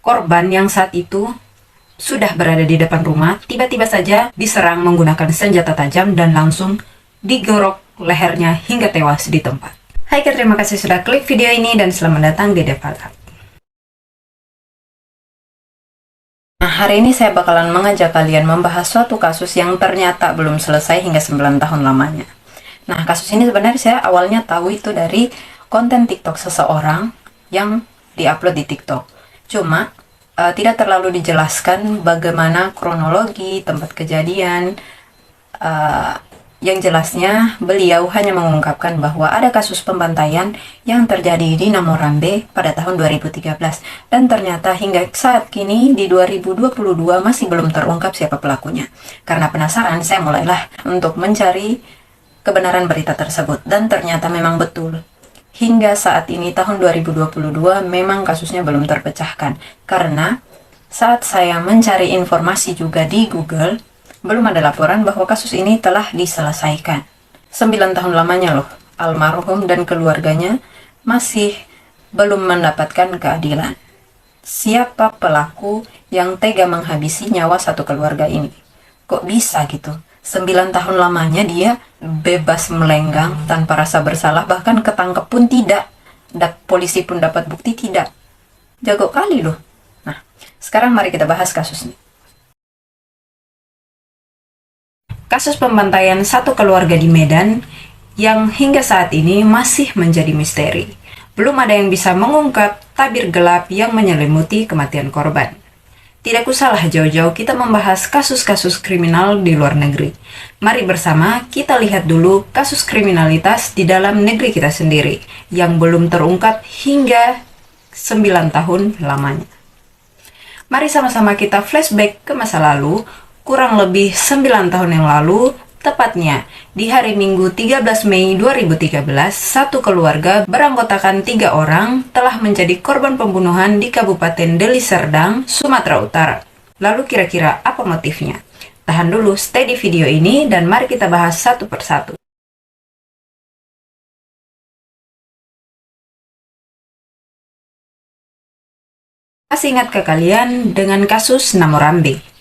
Korban yang saat itu sudah berada di depan rumah, tiba-tiba saja diserang menggunakan senjata tajam dan langsung digorok lehernya hingga tewas di tempat. Hai, terima kasih sudah klik video ini dan selamat datang di Devalat. Nah, hari ini saya bakalan mengajak kalian membahas suatu kasus yang ternyata belum selesai hingga 9 tahun lamanya. Nah, kasus ini sebenarnya saya awalnya tahu itu dari konten TikTok seseorang yang diupload di TikTok. Cuma tidak terlalu dijelaskan bagaimana kronologi tempat kejadian. Yang jelasnya beliau hanya mengungkapkan bahwa ada kasus pembantaian yang terjadi di Namorambe pada tahun 2013 dan ternyata hingga saat kini di 2022 masih belum terungkap siapa pelakunya. Karena penasaran, saya mulailah untuk mencari kebenaran berita tersebut dan ternyata memang betul. Hingga saat ini tahun 2022 memang kasusnya belum terpecahkan karena saat saya mencari informasi juga di Google belum ada laporan bahwa kasus ini telah diselesaikan. 9 tahun lamanya loh, almarhum dan keluarganya masih belum mendapatkan keadilan. Siapa pelaku yang tega menghabisi nyawa satu keluarga ini? Kok bisa gitu? 9 tahun lamanya dia bebas melenggang tanpa rasa bersalah, bahkan ketangkep pun tidak. Polisi pun dapat bukti tidak. Jago kali loh. Nah, sekarang mari kita bahas kasusnya. Kasus pembantaian satu keluarga di Medan yang hingga saat ini masih menjadi misteri. Belum ada yang bisa mengungkap tabir gelap yang menyelimuti kematian korban. Tidak usahlah jauh-jauh kita membahas kasus-kasus kriminal di luar negeri. Mari bersama kita lihat dulu kasus kriminalitas di dalam negeri kita sendiri yang belum terungkap hingga 9 tahun lamanya. Mari sama-sama kita flashback ke masa lalu, kurang lebih 9 tahun yang lalu, tepatnya di hari Minggu 13 Mei 2013, satu keluarga beranggotakan 3 orang telah menjadi korban pembunuhan di Kabupaten Deli Serdang, Sumatera Utara. Lalu kira-kira apa motifnya? Tahan dulu, stay di video ini dan mari kita bahas satu persatu. Masih ingat ke kalian dengan kasus Namorambe?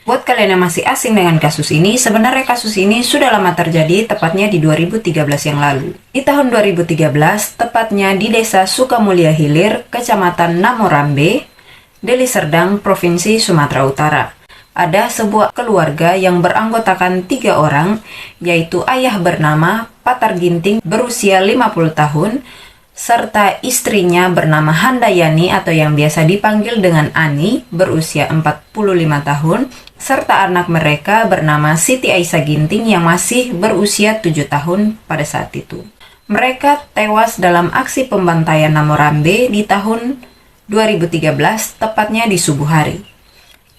Buat kalian yang masih asing dengan kasus ini, sebenarnya kasus ini sudah lama terjadi, tepatnya di 2013 yang lalu. Di tahun 2013, tepatnya di Desa Sukamulya Hilir, Kecamatan Namorambe, Deli Serdang, Provinsi Sumatera Utara. Ada sebuah keluarga yang beranggotakan 3 orang, yaitu ayah bernama Patar Ginting berusia 50 tahun, serta istrinya bernama Handayani atau yang biasa dipanggil dengan Ani berusia 45 tahun, serta anak mereka bernama Siti Aisyah Ginting yang masih berusia 7 tahun pada saat itu. Mereka tewas dalam aksi pembantaian Namorambe di tahun 2013, tepatnya di subuh hari.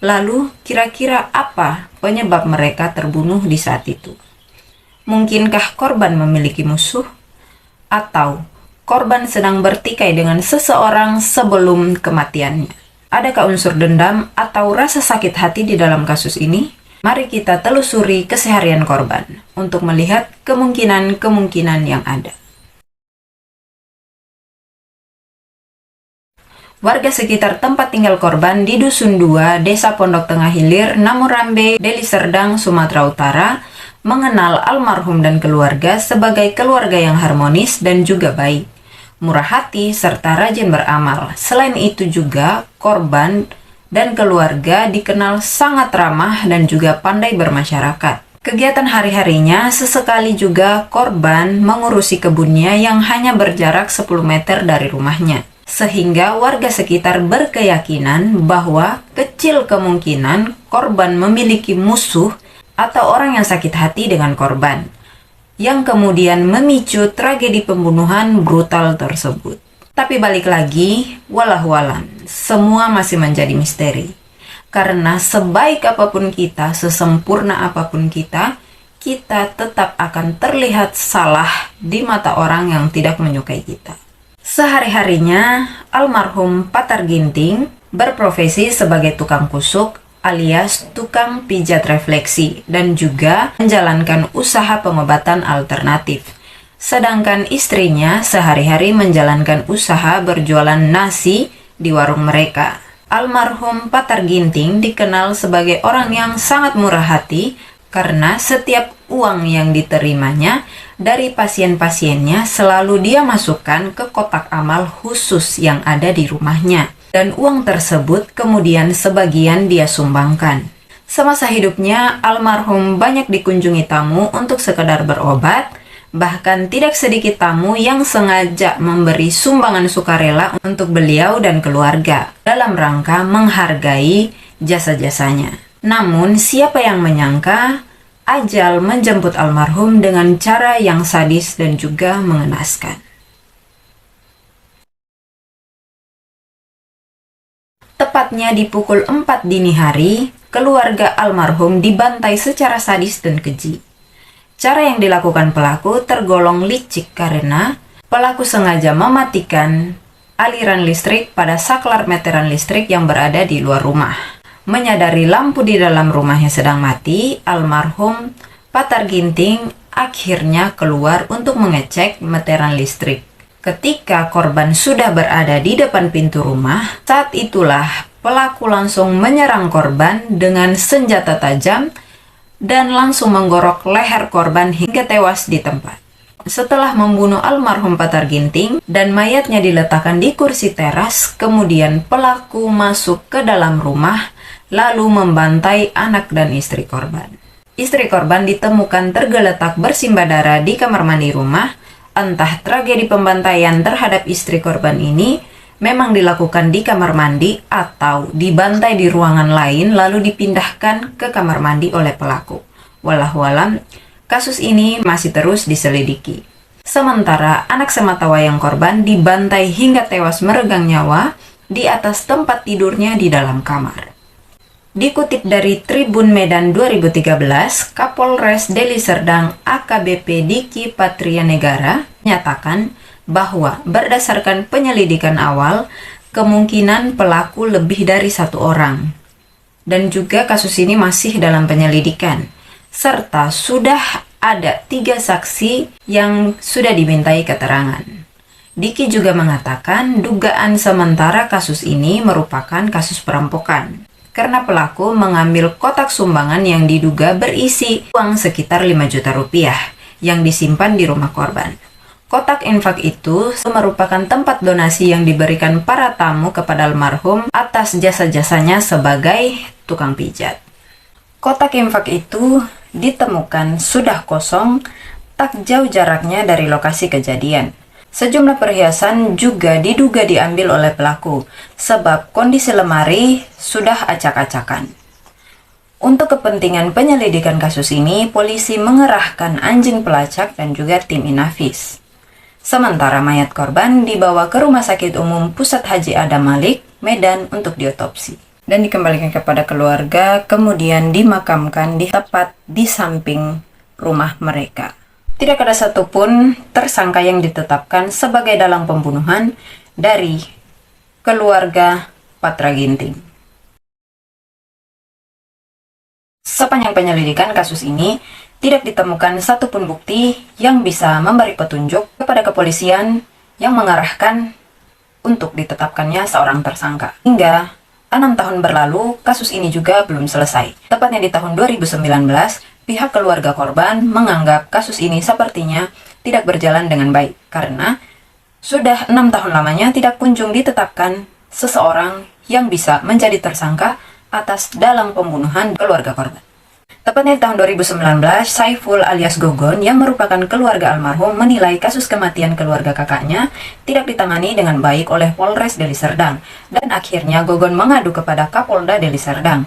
Lalu, kira-kira apa penyebab mereka terbunuh di saat itu? Mungkinkah korban memiliki musuh? Atau korban sedang bertikai dengan seseorang sebelum kematiannya? Adakah unsur dendam atau rasa sakit hati di dalam kasus ini? Mari kita telusuri keseharian korban untuk melihat kemungkinan-kemungkinan yang ada. Warga sekitar tempat tinggal korban di Dusun 2, Desa Pondok Tengah Hilir, Namorambe, Deli Serdang, Sumatera Utara, mengenal almarhum dan keluarga sebagai keluarga yang harmonis dan juga baik, murah hati, serta rajin beramal. Selain itu juga, korban dan keluarga dikenal sangat ramah dan juga pandai bermasyarakat. Kegiatan hari-harinya sesekali juga korban mengurusi kebunnya yang hanya berjarak 10 meter dari rumahnya. Sehingga warga sekitar berkeyakinan bahwa kecil kemungkinan korban memiliki musuh atau orang yang sakit hati dengan korban, yang kemudian memicu tragedi pembunuhan brutal tersebut. Tapi balik lagi, wallahualam, semua masih menjadi misteri. Karena sebaik apapun kita, sesempurna apapun kita tetap akan terlihat salah di mata orang yang tidak menyukai kita. Sehari-harinya, almarhum Patar Ginting berprofesi sebagai tukang kusuk alias tukang pijat refleksi dan juga menjalankan usaha pengobatan alternatif. Sedangkan istrinya sehari-hari menjalankan usaha berjualan nasi di warung mereka. Almarhum Patar Ginting dikenal sebagai orang yang sangat murah hati karena setiap uang yang diterimanya dari pasien-pasiennya selalu dia masukkan ke kotak amal khusus yang ada di rumahnya. Dan uang tersebut kemudian sebagian dia sumbangkan. Semasa hidupnya, almarhum banyak dikunjungi tamu untuk sekedar berobat. Bahkan tidak sedikit tamu yang sengaja memberi sumbangan sukarela untuk beliau dan keluarga dalam rangka menghargai jasa-jasanya. Namun, siapa yang menyangka ajal menjemput almarhum dengan cara yang sadis dan juga mengenaskan. Tepatnya di pukul 4 dini hari, keluarga almarhum dibantai secara sadis dan keji. Cara yang dilakukan pelaku tergolong licik karena pelaku sengaja mematikan aliran listrik pada saklar meteran listrik yang berada di luar rumah. Menyadari lampu di dalam rumahnya sedang mati, almarhum Patar Ginting akhirnya keluar untuk mengecek meteran listrik. Ketika korban sudah berada di depan pintu rumah, saat itulah pelaku langsung menyerang korban dengan senjata tajam dan langsung menggorok leher korban hingga tewas di tempat. Setelah membunuh almarhum Patar Ginting dan mayatnya diletakkan di kursi teras, kemudian pelaku masuk ke dalam rumah lalu membantai anak dan istri korban. Istri korban ditemukan tergeletak bersimbah darah di kamar mandi rumah. Entah tragedi pembantaian terhadap istri korban ini memang dilakukan di kamar mandi atau dibantai di ruangan lain lalu dipindahkan ke kamar mandi oleh pelaku. Wallahualam, kasus ini masih terus diselidiki. Sementara anak sematawayang korban dibantai hingga tewas meregang nyawa di atas tempat tidurnya di dalam kamar. Dikutip dari Tribun Medan 2013, Kapolres Deli Serdang AKBP Diki Patrianegara menyatakan bahwa berdasarkan penyelidikan awal, kemungkinan pelaku lebih dari satu orang. Dan juga kasus ini masih dalam penyelidikan. Serta sudah ada 3 saksi yang sudah dimintai keterangan. Diki juga mengatakan dugaan sementara kasus ini merupakan kasus perampokan. Karena pelaku mengambil kotak sumbangan yang diduga berisi uang sekitar 5 juta rupiah yang disimpan di rumah korban. Kotak infak itu merupakan tempat donasi yang diberikan para tamu kepada almarhum atas jasa-jasanya sebagai tukang pijat. Kotak infak itu ditemukan sudah kosong, tak jauh jaraknya dari lokasi kejadian. Sejumlah perhiasan juga diduga diambil oleh pelaku, sebab kondisi lemari sudah acak-acakan. Untuk kepentingan penyelidikan kasus ini, polisi mengerahkan anjing pelacak dan juga tim Inafis. Sementara mayat korban dibawa ke Rumah Sakit Umum Pusat Haji Adam Malik, Medan untuk diotopsi. Dan dikembalikan kepada keluarga, kemudian dimakamkan di tepat di samping rumah mereka. Tidak ada satupun tersangka yang ditetapkan sebagai dalang pembunuhan dari keluarga Patra Ginting. Sepanjang penyelidikan kasus ini, tidak ditemukan satupun bukti yang bisa memberi petunjuk kepada kepolisian yang mengarahkan untuk ditetapkannya seorang tersangka. Hingga 6 tahun berlalu, kasus ini juga belum selesai. Tepatnya di tahun 2019, pihak keluarga korban menganggap kasus ini sepertinya tidak berjalan dengan baik karena sudah 6 tahun lamanya tidak kunjung ditetapkan seseorang yang bisa menjadi tersangka atas dalang pembunuhan keluarga korban. Tepatnya di tahun 2019, Saiful alias Gogon yang merupakan keluarga almarhum menilai kasus kematian keluarga kakaknya tidak ditangani dengan baik oleh Polres Deli Serdang dan akhirnya Gogon mengadu kepada Kapolda Deli Serdang.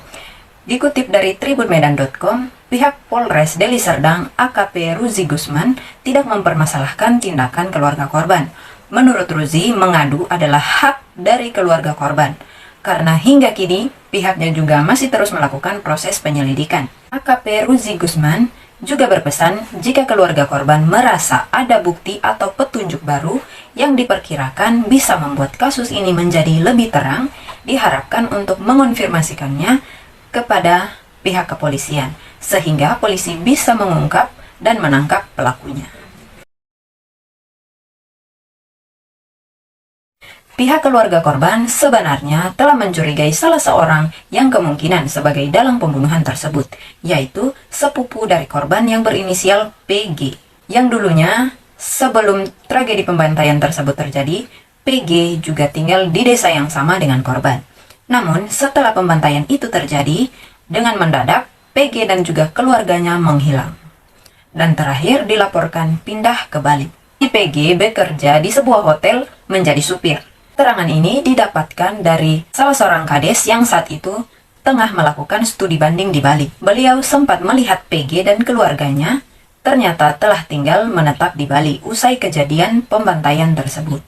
Dikutip dari tribunmedan.com, pihak Polres Deli Serdang AKP Ruzi Gusman tidak mempermasalahkan tindakan keluarga korban. Menurut Ruzi, mengadu adalah hak dari keluarga korban, karena hingga kini pihaknya juga masih terus melakukan proses penyelidikan. AKP Ruzi Gusman juga berpesan jika keluarga korban merasa ada bukti atau petunjuk baru yang diperkirakan bisa membuat kasus ini menjadi lebih terang, diharapkan untuk mengonfirmasikannya kepada pihak kepolisian, sehingga polisi bisa mengungkap dan menangkap pelakunya. Pihak keluarga korban sebenarnya telah mencurigai salah seorang yang kemungkinan sebagai dalang pembunuhan tersebut, yaitu sepupu dari korban yang berinisial PG. Yang dulunya, sebelum tragedi pembantaian tersebut terjadi, PG juga tinggal di desa yang sama dengan korban. Namun, setelah pembantaian itu terjadi, dengan mendadak, PG dan juga keluarganya menghilang. Dan terakhir dilaporkan pindah ke Bali. PG bekerja di sebuah hotel menjadi supir. Keterangan ini didapatkan dari salah seorang kades yang saat itu tengah melakukan studi banding di Bali. Beliau sempat melihat PG dan keluarganya ternyata telah tinggal menetap di Bali usai kejadian pembantaian tersebut.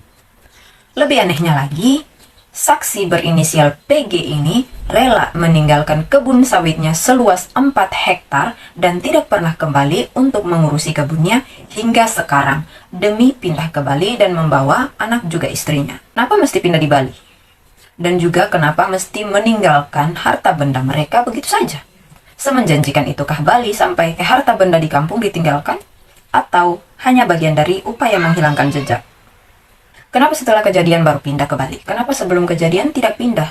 Lebih anehnya lagi, saksi berinisial PG ini rela meninggalkan kebun sawitnya seluas 4 hektar dan tidak pernah kembali untuk mengurusi kebunnya hingga sekarang demi pindah ke Bali dan membawa anak juga istrinya. Kenapa mesti pindah di Bali? Dan juga kenapa mesti meninggalkan harta benda mereka begitu saja? Semenjanjikan itukah Bali sampai harta benda di kampung ditinggalkan? Atau hanya bagian dari upaya menghilangkan jejak? Kenapa setelah kejadian baru pindah ke Bali? Kenapa sebelum kejadian tidak pindah?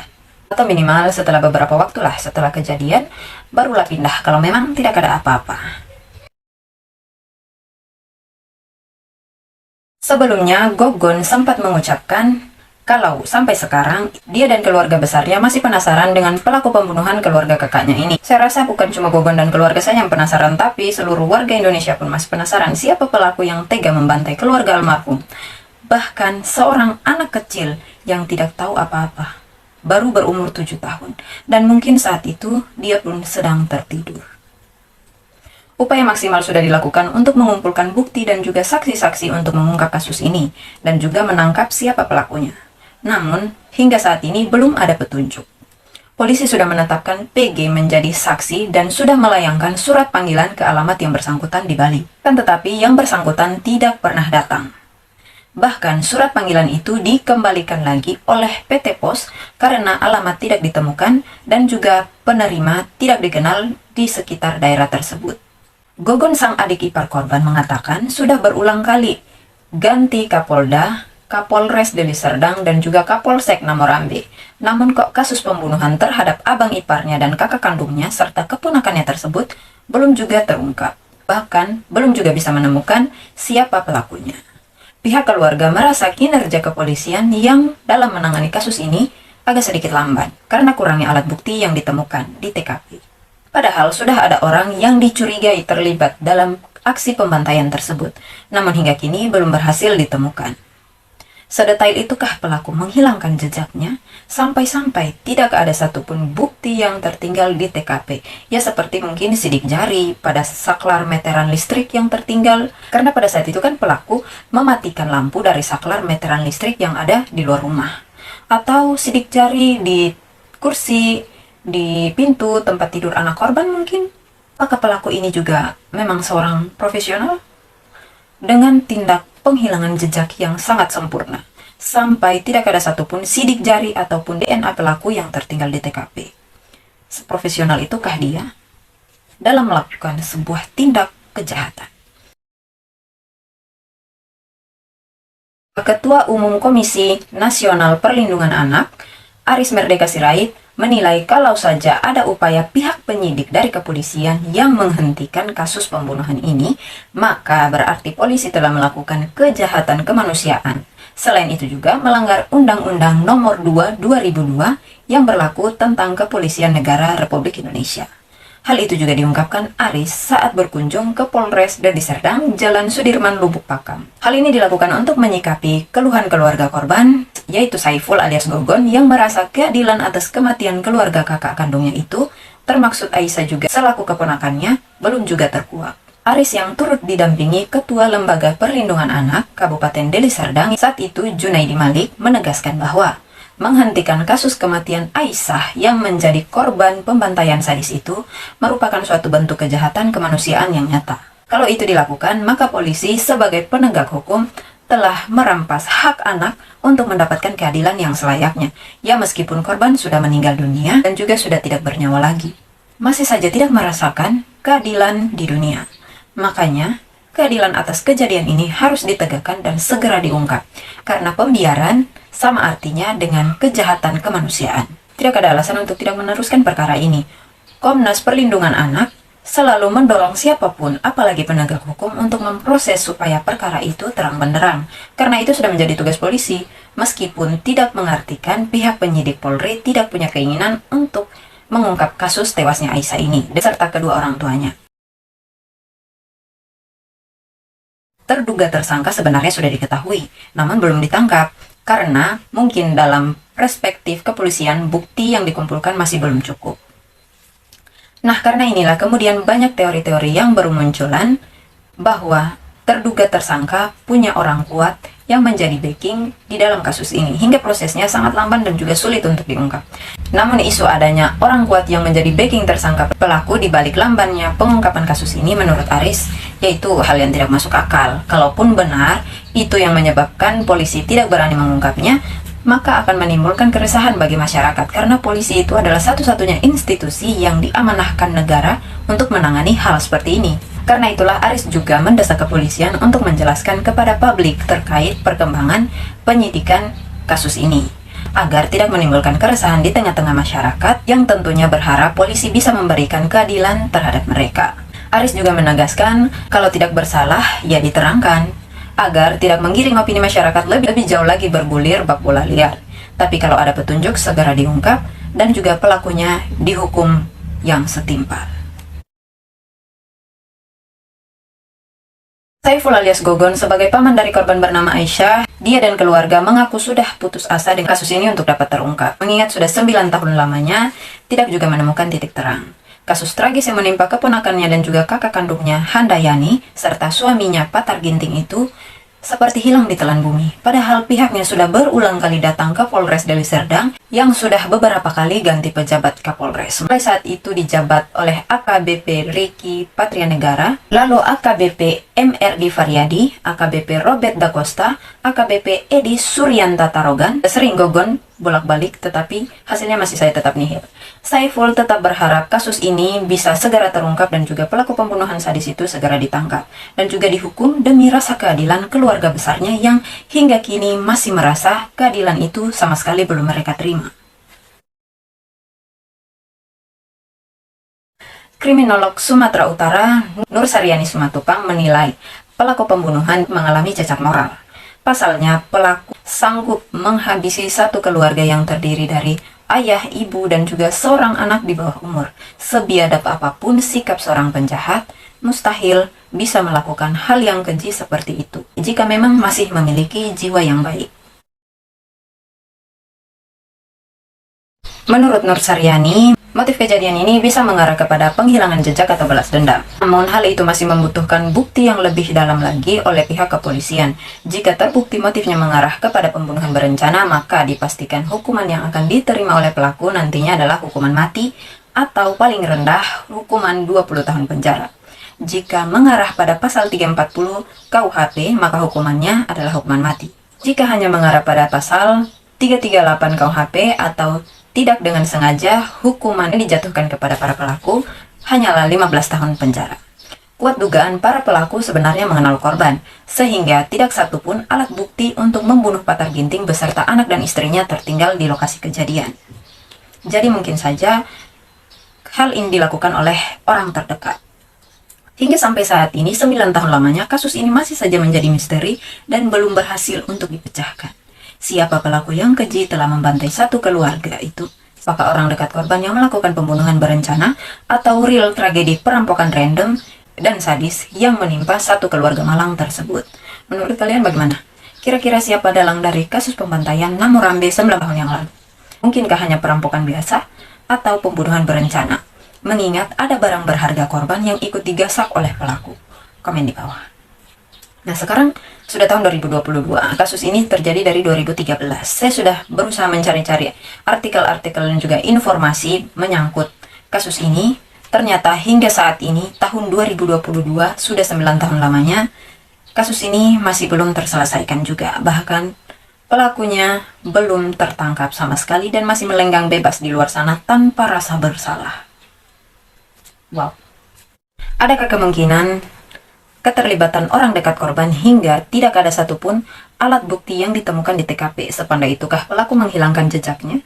Atau minimal setelah beberapa waktu lah setelah kejadian, barulah pindah kalau memang tidak ada apa-apa. Sebelumnya, Gogon sempat mengucapkan kalau sampai sekarang, dia dan keluarga besarnya masih penasaran dengan pelaku pembunuhan keluarga kakaknya ini. Saya rasa bukan cuma Gogon dan keluarga saya yang penasaran, tapi seluruh warga Indonesia pun masih penasaran siapa pelaku yang tega membantai keluarga almarhum. Bahkan seorang anak kecil yang tidak tahu apa-apa, baru berumur 7 tahun, dan mungkin saat itu dia pun sedang tertidur. Upaya maksimal sudah dilakukan untuk mengumpulkan bukti dan juga saksi-saksi untuk mengungkap kasus ini, dan juga menangkap siapa pelakunya. Namun, hingga saat ini belum ada petunjuk. Polisi sudah menetapkan PG menjadi saksi dan sudah melayangkan surat panggilan ke alamat yang bersangkutan di Bali. Kan tetapi yang bersangkutan tidak pernah datang. Bahkan surat panggilan itu dikembalikan lagi oleh PT Pos karena alamat tidak ditemukan dan juga penerima tidak dikenal di sekitar daerah tersebut. Gogon sang adik ipar korban mengatakan sudah berulang kali ganti Kapolda, Kapolres Deli Serdang dan juga Kapolsek Namorambe. Namun kok kasus pembunuhan terhadap abang iparnya dan kakak kandungnya serta keponakannya tersebut belum juga terungkap. Bahkan belum juga bisa menemukan siapa pelakunya. Pihak keluarga merasa kinerja kepolisian yang dalam menangani kasus ini agak sedikit lamban karena kurangnya alat bukti yang ditemukan di TKP. Padahal sudah ada orang yang dicurigai terlibat dalam aksi pembantaian tersebut, namun hingga kini belum berhasil ditemukan. Sedetail itukah pelaku menghilangkan jejaknya, sampai-sampai tidak ada satupun bukti yang tertinggal di TKP. Ya seperti mungkin sidik jari pada saklar meteran listrik yang tertinggal, karena pada saat itu kan pelaku mematikan lampu dari saklar meteran listrik yang ada di luar rumah. Atau sidik jari di kursi, di pintu tempat tidur anak korban mungkin. Apakah pelaku ini juga memang seorang profesional? Dengan tindak penghilangan jejak yang sangat sempurna, sampai tidak ada satupun sidik jari ataupun DNA pelaku yang tertinggal di TKP. Seprofesional itukah dia dalam melakukan sebuah tindak kejahatan? Ketua Umum Komisi Nasional Perlindungan Anak, Aris Merdeka Sirait, menilai kalau saja ada upaya pihak penyidik dari kepolisian yang menghentikan kasus pembunuhan ini, maka berarti polisi telah melakukan kejahatan kemanusiaan. Selain itu juga melanggar Undang-Undang Nomor 2 2002 yang berlaku tentang Kepolisian Negara Republik Indonesia. Hal itu juga diungkapkan Aris saat berkunjung ke Polres Deli Serdang, Jalan Sudirman, Lubuk Pakam. Hal ini dilakukan untuk menyikapi keluhan keluarga korban, yaitu Saiful alias Gogon yang merasa keadilan atas kematian keluarga kakak kandungnya itu, termaksud Aisyah juga selaku keponakannya, belum juga terkuak. Aris yang turut didampingi Ketua Lembaga Perlindungan Anak Kabupaten Deli Serdang saat itu Junaidi Malik menegaskan bahwa menghentikan kasus kematian Aisyah yang menjadi korban pembantaian sadis itu merupakan suatu bentuk kejahatan kemanusiaan yang nyata. Kalau itu dilakukan, maka polisi sebagai penegak hukum telah merampas hak anak untuk mendapatkan keadilan yang selayaknya. Ya meskipun korban sudah meninggal dunia dan juga sudah tidak bernyawa lagi, masih saja tidak merasakan keadilan di dunia. Makanya, keadilan atas kejadian ini harus ditegakkan dan segera diungkap. Karena pembiaran sama artinya dengan kejahatan kemanusiaan. Tidak ada alasan untuk tidak meneruskan perkara ini. Komnas Perlindungan Anak selalu mendorong siapapun, apalagi penegak hukum, untuk memproses supaya perkara itu terang benderang. Karena itu sudah menjadi tugas polisi, meskipun tidak mengartikan pihak penyidik Polri tidak punya keinginan untuk mengungkap kasus tewasnya Aisyah ini, beserta kedua orang tuanya. Terduga tersangka sebenarnya sudah diketahui, namun belum ditangkap, karena mungkin dalam perspektif kepolisian bukti yang dikumpulkan masih belum cukup. Nah, karena inilah kemudian banyak teori-teori yang bermunculan bahwa terduga tersangka punya orang kuat yang menjadi backing di dalam kasus ini, hingga prosesnya sangat lamban dan juga sulit untuk diungkap. Namun isu adanya orang kuat yang menjadi backing tersangka pelaku di balik lambannya pengungkapan kasus ini menurut Aris, yaitu hal yang tidak masuk akal. Kalaupun benar itu yang menyebabkan polisi tidak berani mengungkapnya, maka akan menimbulkan keresahan bagi masyarakat, karena polisi itu adalah satu-satunya institusi yang diamanahkan negara untuk menangani hal seperti ini. Karena itulah Aris juga mendesak kepolisian untuk menjelaskan kepada publik terkait perkembangan penyidikan kasus ini, agar tidak menimbulkan keresahan di tengah-tengah masyarakat yang tentunya berharap polisi bisa memberikan keadilan terhadap mereka. Aris juga menegaskan kalau tidak bersalah ya diterangkan, agar tidak menggiring opini masyarakat lebih jauh lagi bergulir bak bola liar. Tapi kalau ada petunjuk segera diungkap dan juga pelakunya dihukum yang setimpal. Saiful alias Gogon sebagai paman dari korban bernama Aisyah, dia dan keluarga mengaku sudah putus asa dengan kasus ini untuk dapat terungkap. Mengingat sudah 9 tahun lamanya, tidak juga menemukan titik terang. Kasus tragis yang menimpa keponakannya dan juga kakak kandungnya, Handayani, serta suaminya Patar Ginting itu seperti hilang di telan bumi. Padahal pihaknya sudah berulang kali datang ke Polres Deli Serdang yang sudah beberapa kali ganti pejabat Kapolres. Mulai saat itu dijabat oleh AKBP Ricky Patrianegara, lalu AKBP MRD Variadi, AKBP Robert Dacosta, AKBP Edi Suryanta Tarogan. Sering Gogon bolak-balik, tetapi hasilnya masih saya tetap nihil. Saiful tetap berharap kasus ini bisa segera terungkap dan juga pelaku pembunuhan sadis itu segera ditangkap dan juga dihukum demi rasa keadilan keluarga besarnya yang hingga kini masih merasa keadilan itu sama sekali belum mereka terima. Kriminolog Sumatera Utara Nur Saryani Sumatupang menilai pelaku pembunuhan mengalami cacat moral. Pasalnya, pelaku sanggup menghabisi satu keluarga yang terdiri dari ayah, ibu, dan juga seorang anak di bawah umur. Sebiadab apapun sikap seorang penjahat, mustahil bisa melakukan hal yang keji seperti itu jika memang masih memiliki jiwa yang baik. Menurut Nur Saryani, motif kejadian ini bisa mengarah kepada penghilangan jejak atau balas dendam. Namun hal itu masih membutuhkan bukti yang lebih dalam lagi oleh pihak kepolisian. Jika terbukti motifnya mengarah kepada pembunuhan berencana, maka dipastikan hukuman yang akan diterima oleh pelaku nantinya adalah hukuman mati atau paling rendah hukuman 20 tahun penjara. Jika mengarah pada pasal 340 KUHP, maka hukumannya adalah hukuman mati. Jika hanya mengarah pada pasal 338 KUHP atau tidak dengan sengaja, hukuman yang dijatuhkan kepada para pelaku hanyalah 15 tahun penjara. Kuat dugaan para pelaku sebenarnya mengenal korban, sehingga tidak satupun alat bukti untuk membunuh Patar Ginting beserta anak dan istrinya tertinggal di lokasi kejadian. Jadi mungkin saja hal ini dilakukan oleh orang terdekat. Hingga sampai saat ini, 9 tahun lamanya, kasus ini masih saja menjadi misteri dan belum berhasil untuk dipecahkan. Siapa pelaku yang keji telah membantai satu keluarga itu? Apakah orang dekat korban yang melakukan pembunuhan berencana atau real tragedi perampokan random dan sadis yang menimpa satu keluarga malang tersebut? Menurut kalian bagaimana? Kira-kira siapa dalang dari kasus pembantaian Namurambe 9 tahun yang lalu? Mungkinkah hanya perampokan biasa atau pembunuhan berencana? Mengingat ada barang berharga korban yang ikut digasak oleh pelaku. Komen di bawah. Nah, sekarang sudah tahun 2022, kasus ini terjadi dari 2013. Saya sudah berusaha mencari-cari artikel-artikel dan juga informasi menyangkut kasus ini. Ternyata hingga saat ini, tahun 2022, sudah 9 tahun lamanya, kasus ini masih belum terselesaikan juga. Bahkan pelakunya belum tertangkap sama sekali dan masih melenggang bebas di luar sana tanpa rasa bersalah. Wow. Adakah kemungkinan keterlibatan orang dekat korban hingga tidak ada satupun alat bukti yang ditemukan di TKP. Sepandai itukah pelaku menghilangkan jejaknya?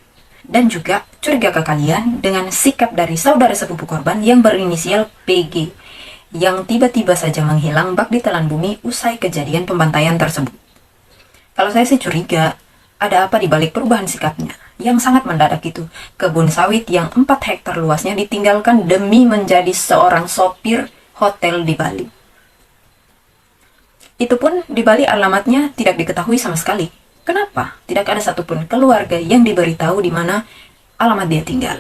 Dan juga curiga ke kalian dengan sikap dari saudara sepupu korban yang berinisial PG yang tiba-tiba saja menghilang bak ditelan bumi usai kejadian pembantaian tersebut. Kalau saya sih curiga, ada apa di balik perubahan sikapnya yang sangat mendadak itu. Kebun sawit yang 4 hektar luasnya ditinggalkan demi menjadi seorang sopir hotel di Bali. Itu pun di Bali alamatnya tidak diketahui sama sekali. Kenapa? Tidak ada satupun keluarga yang diberitahu di mana alamat dia tinggal.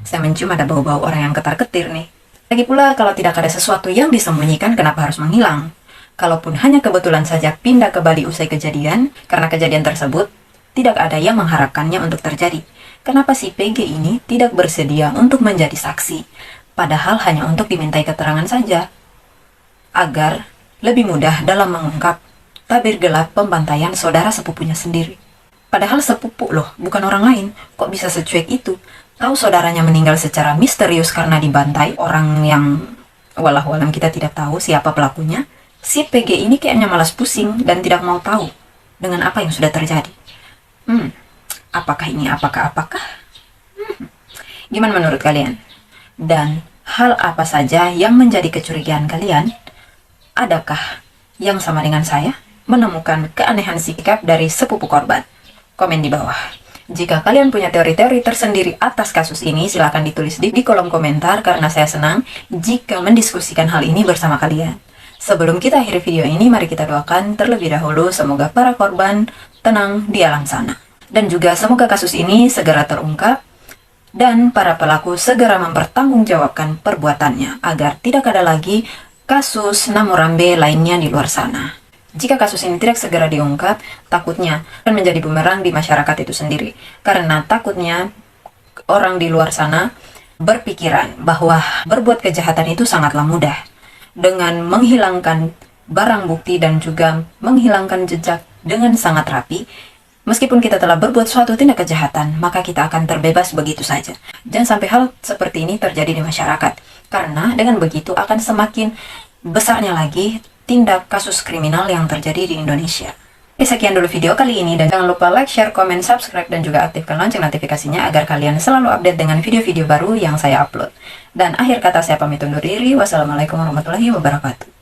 Saya mencium ada bau-bau orang yang ketar-ketir nih. Lagi pula kalau tidak ada sesuatu yang disembunyikan, kenapa harus menghilang? Kalaupun hanya kebetulan saja pindah ke Bali usai kejadian, karena kejadian tersebut tidak ada yang mengharapkannya untuk terjadi. Kenapa si PG ini tidak bersedia untuk menjadi saksi? Padahal hanya untuk dimintai keterangan saja, agar lebih mudah dalam mengungkap tabir gelap pembantaian saudara sepupunya sendiri. Padahal sepupu loh, bukan orang lain. Kok bisa secuek itu? Tahu saudaranya meninggal secara misterius karena dibantai orang yang walau-alam kita tidak tahu siapa pelakunya. Si PG ini kayaknya malas pusing dan tidak mau tahu dengan apa yang sudah terjadi. Apakah ini apakah? Gimana menurut kalian? Dan hal apa saja yang menjadi kecurigaan kalian? Adakah yang sama dengan saya menemukan keanehan sikap dari sepupu korban? Komen di bawah. Jika kalian punya teori-teori tersendiri atas kasus ini, silahkan ditulis di kolom komentar karena saya senang jika mendiskusikan hal ini bersama kalian. Sebelum kita akhiri video ini, mari kita doakan terlebih dahulu semoga para korban tenang di alam sana. Dan juga semoga kasus ini segera terungkap dan para pelaku segera mempertanggungjawabkan perbuatannya agar tidak ada lagi kasus Namurambe lainnya di luar sana. Jika kasus ini tidak segera diungkap, takutnya akan menjadi bumerang di masyarakat itu sendiri. Karena takutnya orang di luar sana berpikiran bahwa berbuat kejahatan itu sangatlah mudah. Dengan menghilangkan barang bukti dan juga menghilangkan jejak dengan sangat rapi, meskipun kita telah berbuat suatu tindak kejahatan, maka kita akan terbebas begitu saja. Jangan sampai hal seperti ini terjadi di masyarakat. Karena dengan begitu akan semakin besarnya lagi tindak kasus kriminal yang terjadi di Indonesia. Sekian dulu video kali ini dan jangan lupa like, share, komen, subscribe dan juga aktifkan lonceng notifikasinya agar kalian selalu update dengan video-video baru yang saya upload. Dan akhir kata saya pamit undur diri. Wassalamualaikum warahmatullahi wabarakatuh.